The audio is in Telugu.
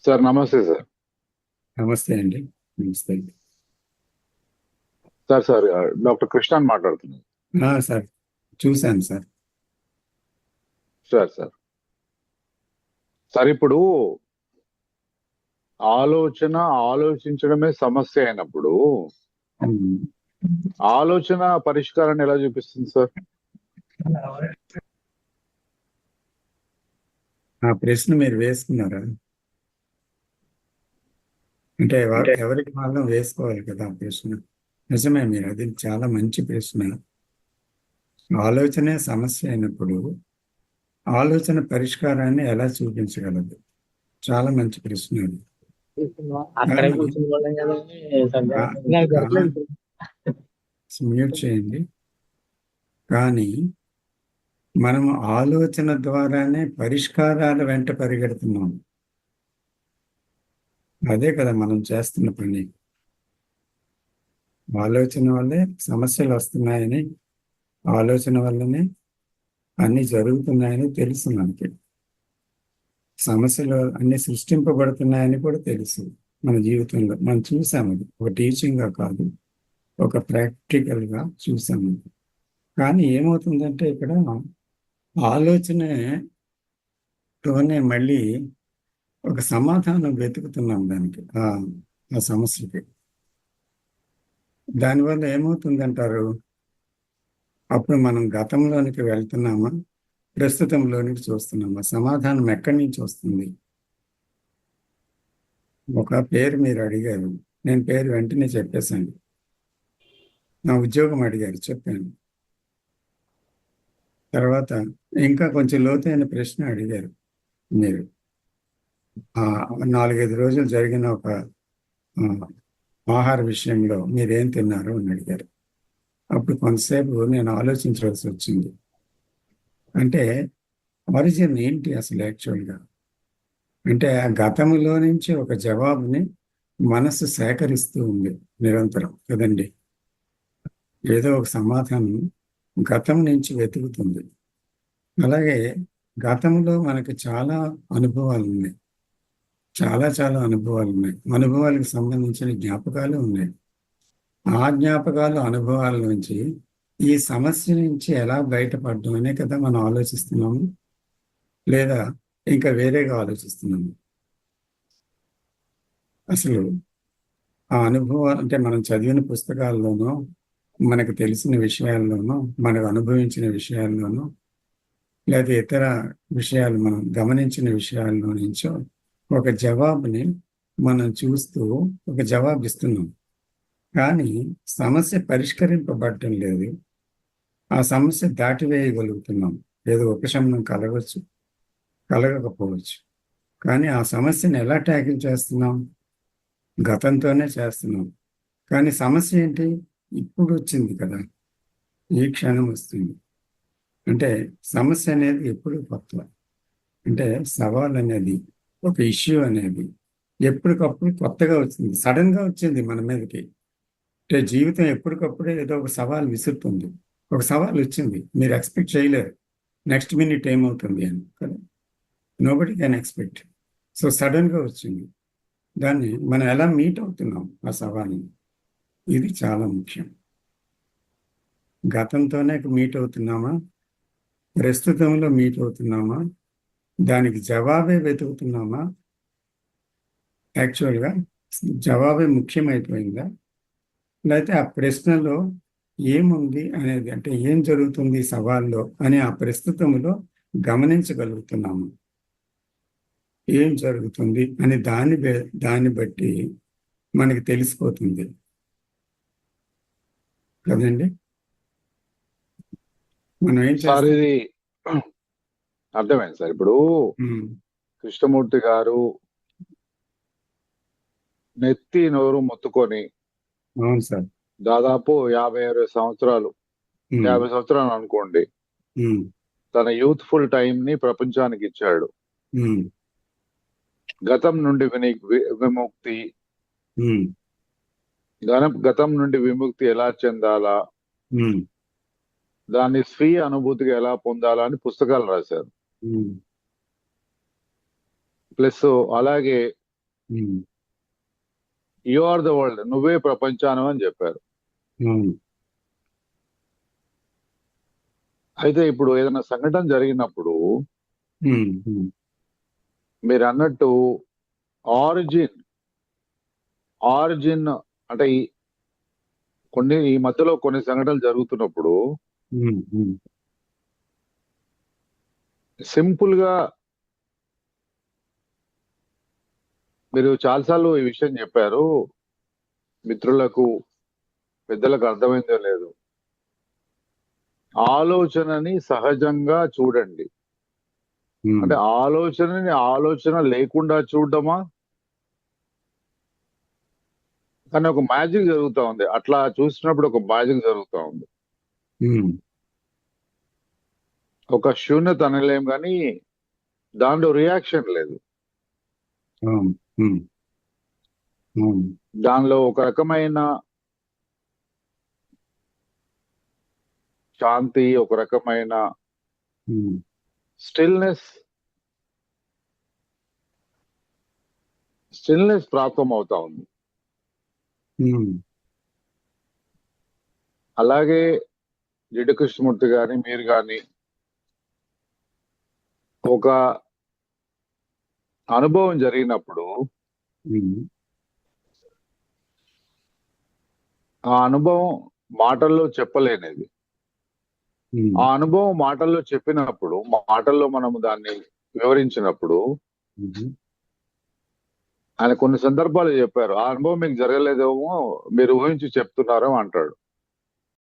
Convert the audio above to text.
సార్ నమస్తే సార్. నమస్తే అండి. నమస్తే అండి. సార్ డాక్టర్ కృష్ణ అని మాట్లాడుతున్నాను. సార్ చూశాను సార్. సార్ సార్ ఇప్పుడు ఆలోచించడమే సమస్య అయినప్పుడు ఉమ్. ఆలోచన పరిష్కారాన్ని ఎలా చూపిస్తుంది సార్? ఆ ప్రశ్న మీరు వేసుకున్నారా? అంటే ఎవరికి వాళ్ళు వేసుకోవాలి కదా ఆ ప్రశ్న. నిజమే, మీరు అది చాలా మంచి ప్రశ్న. ఆలోచనే సమస్య అయినప్పుడు ఆలోచన పరిష్కారాన్ని ఎలా చూపించగలదు? చాలా మంచి ప్రశ్న అది. అక్కడే కానీ కూర్చుని వాళ్ళం కదండి. మ్యూట్ చేయండి. కానీ మనము ఆలోచన ద్వారానే పరిష్కారాల వెంట పరిగెడుతున్నాం. అదే కదా మనం చేస్తున్న పని. ఆలోచన వల్లే సమస్యలు వస్తున్నాయని, ఆలోచన వల్లనే అన్ని జరుగుతున్నాయని తెలుసు మనకి. సమస్యలు అన్ని సృష్టింపబడుతున్నాయని కూడా తెలుసు మన జీవితంలో. మనం చూసాము, అది ఒక టీచింగ్గా కాదు, ఒక ప్రాక్టికల్గా చూసాము. కానీ ఏమవుతుందంటే ఇక్కడ ఆలోచనతోనే మళ్ళీ ఒక సమాధానం వెతుకుతున్నాం దానికి, ఆ సమస్యకి. దానివల్ల ఏమవుతుందంటారు? అప్పుడు మనం గతంలోనికి వెళ్తున్నామా, ప్రస్తుతంలోనికి చూస్తున్నామా? సమాధానం ఎక్కడి నుంచి వస్తుంది? ఒక పేరు మీరు అడిగారు, నేను పేరు వెంటనే చెప్పేశాను. నా ఉద్యోగం అడిగారు, చెప్పాను. తర్వాత ఇంకా కొంచెం లోతైన ప్రశ్న అడిగారు మీరు. 4-5 రోజులు జరిగిన ఒక ఆహార విషయంలో మీరేం తిన్నారు అని అడిగారు. అప్పుడు కొంతసేపు నేను ఆలోచించవలసి వచ్చింది. అంటే ఆరిజిన్ ఏంటి అసలు యాక్చువల్గా? అంటే ఆ గతంలో నుంచి ఒక జవాబుని మనసు సేకరిస్తూ ఉంది నిరంతరం కదండి. ఏదో ఒక సమాధానం గతం నుంచి వెతుకుతుంది. అలాగే గతంలో మనకి చాలా అనుభవాలు ఉన్నాయి, చాలా అనుభవాలు ఉన్నాయి. అనుభవాలకు సంబంధించిన జ్ఞాపకాలు ఉన్నాయి. ఆ జ్ఞాపకాలు, అనుభవాల నుంచి ఈ సమస్య నుంచి ఎలా బయటపడడం అనే కదా మనం ఆలోచిస్తున్నాము, లేదా ఇంకా వేరేగా ఆలోచిస్తున్నాము. అసలు ఆ అనుభవాలు అంటే మనం చదివిన పుస్తకాల్లోనో, మనకు తెలిసిన విషయాల్లోనో, మనకు అనుభవించిన విషయాల్లోనో, లేదా ఇతర విషయాలు మనం గమనించిన విషయాల్లో నుంచో ఒక జవాబుని మనం చూస్తూ ఒక జవాబు ఇస్తున్నాం. కానీ సమస్య పరిష్కరింపబడటం లేదు. ఆ సమస్య దాటివేయగలుగుతున్నాం. ఏదో ఉపశమనం కలగవచ్చు, కలగకపోవచ్చు. కానీ ఆ సమస్యను ఎలా ట్యాకిల్ చేస్తున్నాం? గతంతోనే చేస్తున్నాం. కానీ సమస్య ఏంటి? ఇప్పుడు వచ్చింది కదా, ఈ క్షణం వస్తుంది. అంటే సమస్య అనేది ఎప్పుడు కొత్త. అంటే సవాల్ అనేది, ఒక ఇష్యూ అనేది ఎప్పటికప్పుడు కొత్తగా వచ్చింది, సడన్గా వచ్చింది మన మీదకి. అంటే జీవితం ఎప్పటికప్పుడే ఏదో ఒక సవాల్ విసురుతుంది. ఒక సవాల్ వచ్చింది, మీరు ఎక్స్పెక్ట్ చేయలేరు నెక్స్ట్ మినిట్ ఏమవుతుంది అని కదా. Nobody can expect. సో సడన్గా వచ్చింది. దాన్ని మనం ఎలా మీట్ అవుతున్నాం ఆ సవాల్ని, ఇది చాలా ముఖ్యం. గతంతోనే మీట్ అవుతున్నామా, ప్రస్తుతంలో మీట్ అవుతున్నామా, దానికి జవాబే వెతుకుతున్నామా? యాక్చువల్గా జవాబే ముఖ్యమైపోయిందా, లేకపోతే ఆ ప్రశ్నలో ఏముంది అనేది, అంటే ఏం జరుగుతుంది సవాల్లో అని ఆ ప్రస్తుతంలో గమనించగలుగుతున్నాము? ఏం జరుగుతుంది అని దాన్ని బట్టి మనకి తెలిసిపోతుంది కదండి. మనం ఏం సార్ చేస్తాం? ఇది అర్థమైంది సార్. ఇప్పుడు కృష్ణమూర్తి గారు నెత్తి నోరు మొత్తుకొని అవును సార్. దాదాపు 50 సంవత్సరాలు 50 సంవత్సరాలు అనుకోండి, తన యూత్ఫుల్ టైం ని ప్రపంచానికి ఇచ్చాడు. గతం నుండి విముక్తి, గతం నుండి విముక్తి ఎలా చెందాలా, దాన్ని స్వీయ అనుభూతిగా ఎలా పొందాలా అని పుస్తకాలు రాశారు. ప్లస్ అలాగే ఉమ్, యు ఆర్ ద వరల్డ్, నువ్వే ప్రపంచానం అని చెప్పారు. అవును. అయితే ఇప్పుడు ఏదైనా సంఘటన జరిగినప్పుడు ఉమ్, ఉమ్, మీరు అన్నట్టు ఆరిజిన్ అంటే ఈ మధ్యలో కొన్ని సంఘటనలు జరుగుతున్నప్పుడు ఉమ్, ఉమ్, సింపుల్ గా మీరు చాలాసార్లు ఈ విషయం చెప్పారు, మిత్రులకు పెద్దలకు అర్థమైందో లేదు, ఆలోచనని సహజంగా చూడండి. ఉమ్, అంటే ఆలోచన లేకుండా చూడడమా, కానీ ఒక మ్యాజిక్ జరుగుతా ఉంది. అట్లా చూసినప్పుడు ఒక మ్యాజిక్ జరుగుతా ఉంది. ఉమ్, ఒక శూన్యత అనలేం కానీ దాంట్లో రియాక్షన్ లేదు. అవును. ఉమ్, అవును. దానిలో ఒక రకమైన శాంతి, ఒక రకమైన ఉమ్, స్టిల్నెస్ ప్రాప్తం అవుతా ఉంది. ఉమ్, అలాగే జిడ్డు కృష్ణమూర్తి గాని మీరు గాని ఒక అనుభవం జరిగినప్పుడు ఉమ్, ఆ అనుభవం మాటల్లో చెప్పలేనిది. ఉమ్, ఆ అనుభవం మాటల్లో చెప్పినప్పుడు, మాటల్లో మనము దాన్ని వివరించినప్పుడు, ఉమ్, ఆయన కొన్ని సందర్భాలు చెప్పారు, ఆ అనుభవం మీకు జరగలేదేమో, మీరు ఊహించి చెప్తున్నారేమో అంటాడు.